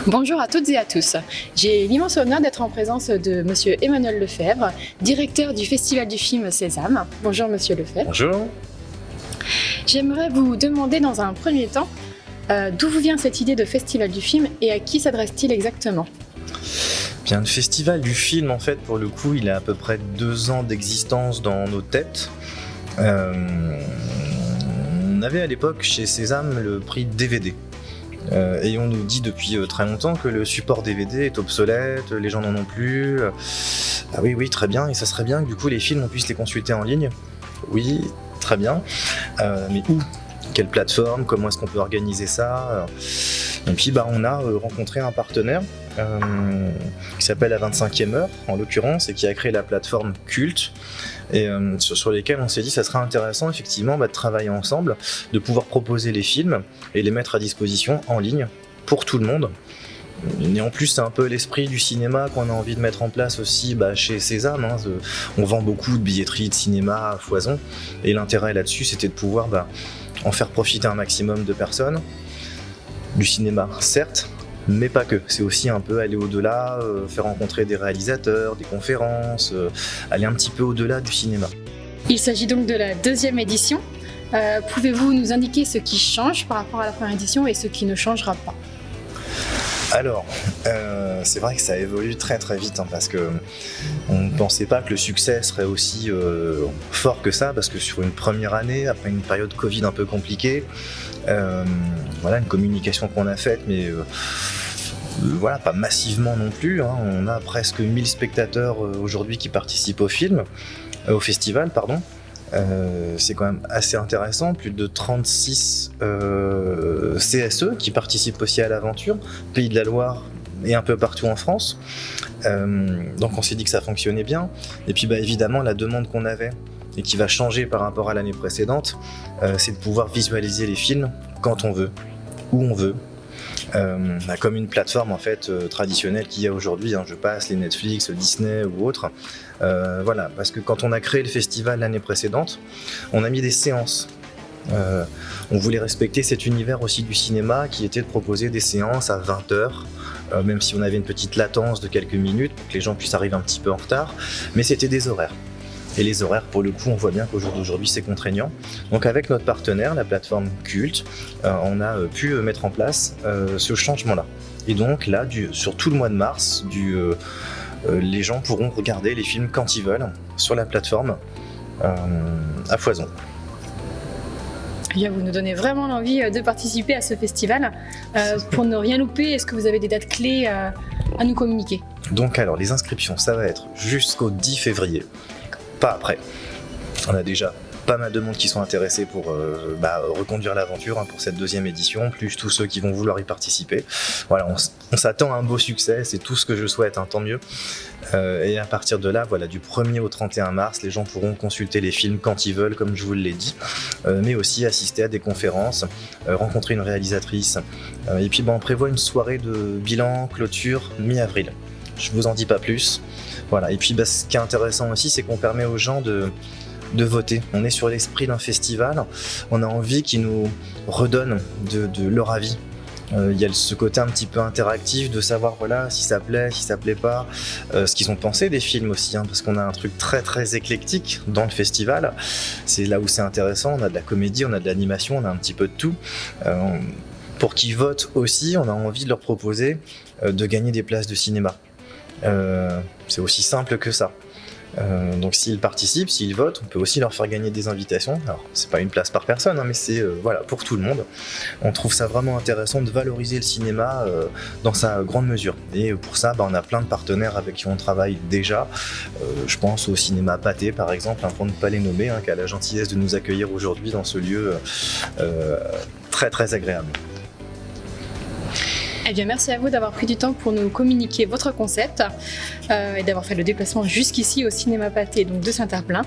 Bonjour à toutes et à tous. J'ai l'immense honneur d'être en présence de Monsieur Emmanuel Lefebvre, directeur du Festival du film Sésame. Bonjour Monsieur Lefebvre. Bonjour. J'aimerais vous demander dans un premier temps d'où vous vient cette idée de Festival du film et à qui s'adresse-t-il exactement ? Bien, le Festival du film, en fait, pour le coup, il a à peu près 2 ans d'existence dans nos têtes. On avait à l'époque chez Sésame le prix DVD. Et on nous dit depuis très longtemps que le support DVD est obsolète, les gens n'en ont plus. Ah oui, très bien, et ça serait bien que du coup les films on puisse les consulter en ligne. Oui, très bien. Mais où ? Quelle plateforme ? Comment est-ce qu'on peut organiser ça ? Et puis on a rencontré un partenaire qui s'appelle La 25e heure en l'occurrence et qui a créé la plateforme Culte et sur lesquelles on s'est dit ça serait intéressant effectivement de travailler ensemble, de pouvoir proposer les films et les mettre à disposition en ligne pour tout le monde. Et en plus c'est un peu l'esprit du cinéma qu'on a envie de mettre en place aussi chez Sésame. On vend beaucoup de billetterie de cinéma à foison et l'intérêt là-dessus c'était de pouvoir en faire profiter un maximum de personnes. Du cinéma, certes, mais pas que. C'est aussi un peu aller au-delà, faire rencontrer des réalisateurs, des conférences, aller un petit peu au-delà du cinéma. Il s'agit donc de la 2e édition. Pouvez-vous nous indiquer ce qui change par rapport à la première édition et ce qui ne changera pas ? Alors, c'est vrai que ça évolue très très vite parce que on ne pensait pas que le succès serait aussi fort que ça, parce que sur une première année, après une période Covid un peu compliquée, une communication qu'on a faite, mais pas massivement non plus. On a presque 1000 spectateurs aujourd'hui qui participent au festival. C'est quand même assez intéressant, plus de 36 CSE qui participent aussi à l'aventure, Pays de la Loire et un peu partout en France. Donc on s'est dit que ça fonctionnait bien. Et puis évidemment la demande qu'on avait et qui va changer par rapport à l'année précédente, c'est de pouvoir visualiser les films quand on veut, où on veut. Comme une plateforme en fait traditionnelle qu'il y a aujourd'hui, je passe les Netflix, Disney ou autres. Parce que quand on a créé le festival l'année précédente, on a mis des séances. On voulait respecter cet univers aussi du cinéma qui était de proposer des séances à 20h, même si on avait une petite latence de quelques minutes pour que les gens puissent arriver un petit peu en retard, mais c'était des horaires. Et les horaires, pour le coup, on voit bien qu'au jour d'aujourd'hui, c'est contraignant. Donc avec notre partenaire, la plateforme Culte, on a pu mettre en place ce changement-là. Et donc là, sur tout le mois de mars, les gens pourront regarder les films quand ils veulent sur la plateforme à foison. Vous nous donnez vraiment l'envie de participer à ce festival. Pour ne rien louper, est-ce que vous avez des dates clés à nous communiquer ? Donc alors, les inscriptions, ça va être jusqu'au 10 février. Pas après. On a déjà pas mal de monde qui sont intéressés pour reconduire l'aventure pour cette 2e édition, plus tous ceux qui vont vouloir y participer. On s'attend à un beau succès, c'est tout ce que je souhaite, tant mieux. Et à partir de là, du 1er au 31 mars, les gens pourront consulter les films quand ils veulent, comme je vous l'ai dit, mais aussi assister à des conférences, rencontrer une réalisatrice. Et puis on prévoit une soirée de bilan, clôture, mi-avril. Je vous en dis pas plus. Et puis ce qui est intéressant aussi, c'est qu'on permet aux gens de voter. On est sur l'esprit d'un festival, on a envie qu'ils nous redonnent de leur avis. Il y a ce côté un petit peu interactif de savoir si ça plaît, si ça plaît pas, ce qu'ils ont pensé des films aussi, parce qu'on a un truc très très éclectique dans le festival. C'est là où c'est intéressant, on a de la comédie, on a de l'animation, on a un petit peu de tout. Pour qu'ils votent aussi, on a envie de leur proposer de gagner des places de cinéma. C'est aussi simple que ça. Donc s'ils participent, s'ils votent, on peut aussi leur faire gagner des invitations. Alors c'est pas une place par personne, mais c'est pour tout le monde. On trouve ça vraiment intéressant de valoriser le cinéma dans sa grande mesure. Et pour ça, on a plein de partenaires avec qui on travaille déjà. Je pense au cinéma Pathé par exemple, pour ne pas les nommer, qui a la gentillesse de nous accueillir aujourd'hui dans ce lieu très très agréable. Merci à vous d'avoir pris du temps pour nous communiquer votre concept et d'avoir fait le déplacement jusqu'ici au cinéma Pathé de Saint-Herblain.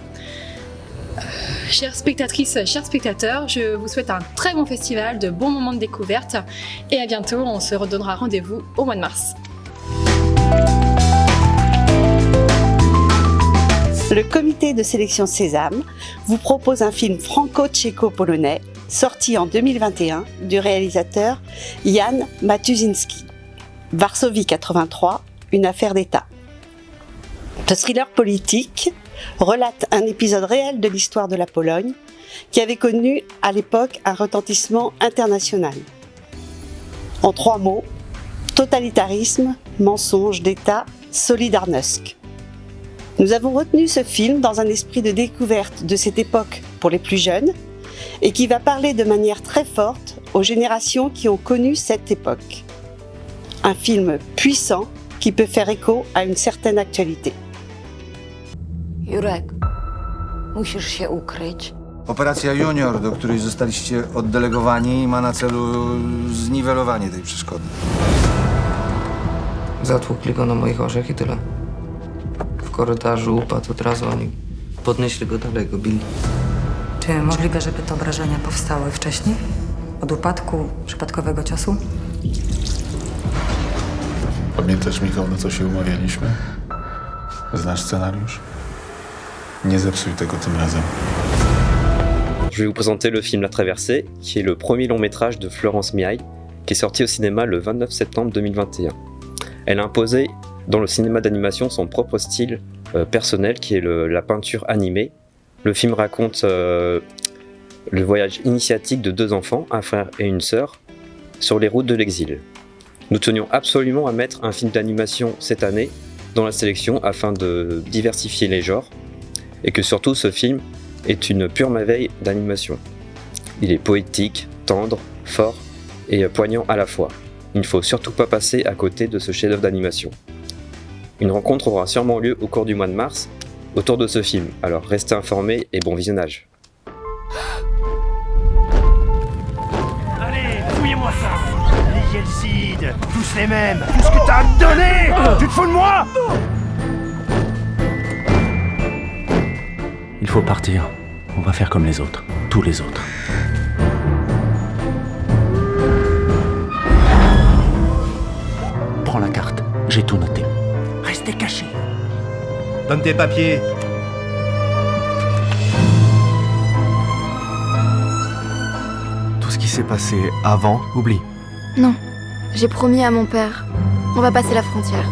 Chères spectatrices, chers spectateurs, je vous souhaite un très bon festival, de bons moments de découverte et à bientôt, on se redonnera rendez-vous au mois de mars. Le comité de sélection Sésame vous propose un film franco-tchéco-polonais sorti en 2021 du réalisateur Jan Matuszynski. Varsovie 83, une affaire d'État. Ce thriller politique relate un épisode réel de l'histoire de la Pologne qui avait connu à l'époque un retentissement international. En 3 mots, totalitarisme, mensonge d'État, Solidarność. Nous avons retenu ce film dans un esprit de découverte de cette époque pour les plus jeunes et qui va parler de manière très forte aux générations qui ont connu cette époque. Un film puissant qui peut faire écho à une certaine actualité. Jurek, musisz się ukryć. Operacja Junior, do której zostaliście oddelegowani, ma na celu zniwelowanie tej przeszkody. Zatłukli go na moich orzech i tyle. W korytarzu upadł od razu, oni podnieśli go dalej, go bili. Czy możliwe, żeby te obrażenia powstały wcześniej? Od upadku, przypadkowego ciosu? Pamiętasz, Michał, na co się umawialiśmy? Znasz scenariusz? Nie zepsuj tego tym razem. Je vais vous présenter le film La Traversée, qui est le premier long métrage de Florence Miaille, qui est sorti au cinéma le 29 septembre 2021. Elle a imposé dans le cinéma d'animation son propre style personnel, qui est la peinture animée. Le film raconte le voyage initiatique de 2 enfants, un frère et une sœur, sur les routes de l'exil. Nous tenions absolument à mettre un film d'animation cette année dans la sélection afin de diversifier les genres, et que surtout ce film est une pure merveille d'animation. Il est poétique, tendre, fort et poignant à la fois. Il ne faut surtout pas passer à côté de ce chef-d'œuvre d'animation. Une rencontre aura sûrement lieu au cours du mois de mars autour de ce film, alors restez informés et bon visionnage. Allez, fouillez-moi ça! Les Yeltsin, tous les mêmes! Tout ce que t'as à me donner! Tu te fous de moi? Il faut partir. On va faire comme les autres. Tous les autres. Prends la carte. J'ai tout noté. Restez cachés. Donne tes papiers. Tout ce qui s'est passé avant, oublie. Non, j'ai promis à mon père. On va passer la frontière.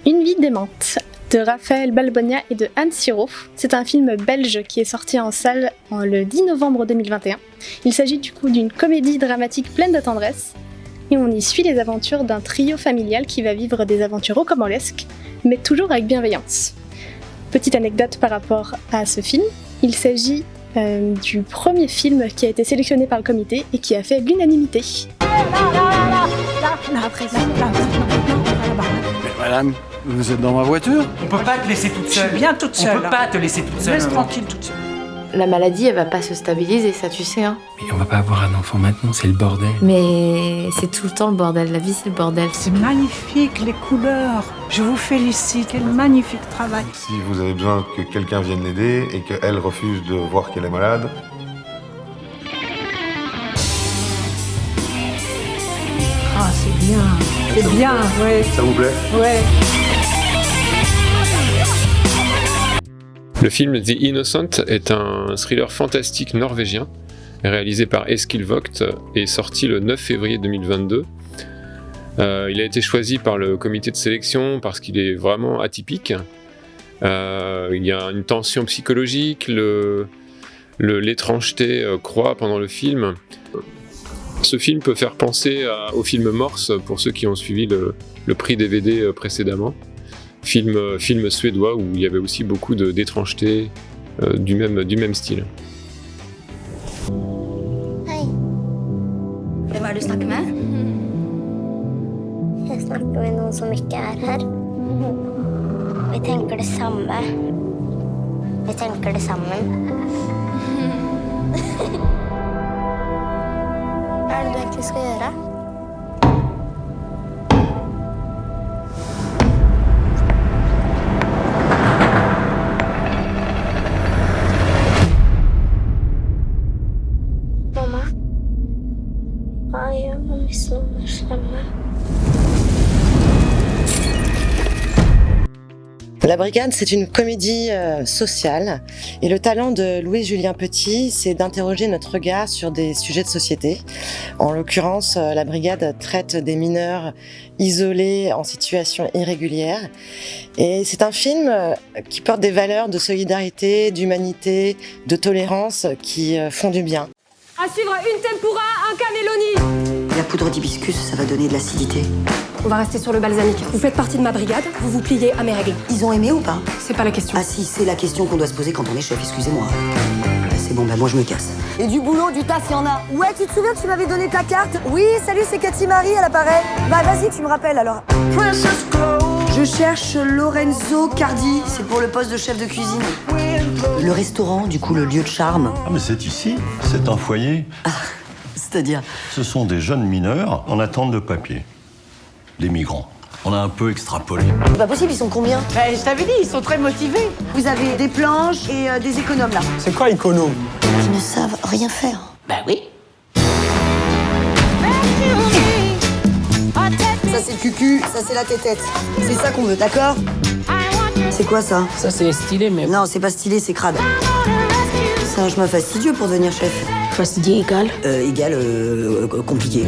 Une vie démente de Raphaël Balbonia et de Anne Siro. C'est un film belge qui est sorti en salle le 10 novembre 2021. Il s'agit du coup d'une comédie dramatique pleine de tendresse et on y suit les aventures d'un trio familial qui va vivre des aventures rocambolesques, mais toujours avec bienveillance. Petite anecdote par rapport à ce film, il s'agit du premier film qui a été sélectionné par le comité et qui a fait l'unanimité. Madame, vous êtes dans ma voiture? On peut pas te laisser toute seule. Je suis bien toute seule. On peut pas te laisser toute seule. Laisse tranquille toute seule. La maladie, elle va pas se stabiliser, ça tu sais, hein. Mais on va pas avoir un enfant maintenant, c'est le bordel. Mais c'est tout le temps le bordel, la vie c'est le bordel. C'est magnifique, les couleurs. Je vous félicite, quel magnifique travail. Si vous avez besoin que quelqu'un vienne l'aider et qu'elle refuse de voir qu'elle est malade... Ah, c'est bien. C'est bien, ouais. Ça vous plaît? Ouais. Le film The Innocent est un thriller fantastique norvégien réalisé par Eskil Vogt et sorti le 9 février 2022. Il a été choisi par le comité de sélection parce qu'il est vraiment atypique. Il y a une tension psychologique, l'étrangeté croît pendant le film. Ce film peut faire penser au film Morse pour ceux qui ont suivi le prix DVD précédemment. Film suédois où il y avait aussi beaucoup d'étrangeté du même style. Hei. Hvem er det du snakker med? Jeg snakker med noen som ikke er her. Vi tenker det samme. Vi tenker det sammen. Hva er det du egentlig skal gjøre? Mamma, hva gjør man hvis noen er slemme? La Brigade, c'est une comédie sociale et le talent de Louis-Julien Petit, c'est d'interroger notre regard sur des sujets de société. En l'occurrence, La Brigade traite des mineurs isolés en situation irrégulière et c'est un film qui porte des valeurs de solidarité, d'humanité, de tolérance qui font du bien. À suivre une tempura, un cannelloni. La poudre d'hibiscus, ça va donner de l'acidité. On va rester sur le balsamique. Vous faites partie de ma brigade, vous vous pliez à mes règles. Ils ont aimé ou pas? C'est pas la question. Ah si, c'est la question qu'on doit se poser quand on est chef, excusez-moi. C'est bon, bah moi je me casse. Et du boulot, du taf, y en a. Ouais, tu te souviens que tu m'avais donné ta carte? Oui, salut, c'est Cathy Marie à l'appareil. Bah vas-y, tu me rappelles alors. Je cherche Lorenzo Cardi, c'est pour le poste de chef de cuisine. Le restaurant, du coup, le lieu de charme. Ah mais c'est ici, c'est un foyer. Ah, c'est-à-dire? Ce sont des jeunes mineurs en attente de papier. Les migrants. On a un peu extrapolé. C'est pas possible, ils sont combien? Bah, je t'avais dit, ils sont très motivés. Vous avez des planches et des économes là. C'est quoi économe? Ils ne savent rien faire. Bah oui. Ça c'est le cucu, ça c'est la tétette. C'est ça qu'on veut, d'accord? C'est quoi ça? Ça c'est stylé, mais... Non, c'est pas stylé, c'est crade. C'est un chemin fastidieux pour devenir chef. Fastidieux égal? Égal, compliqué.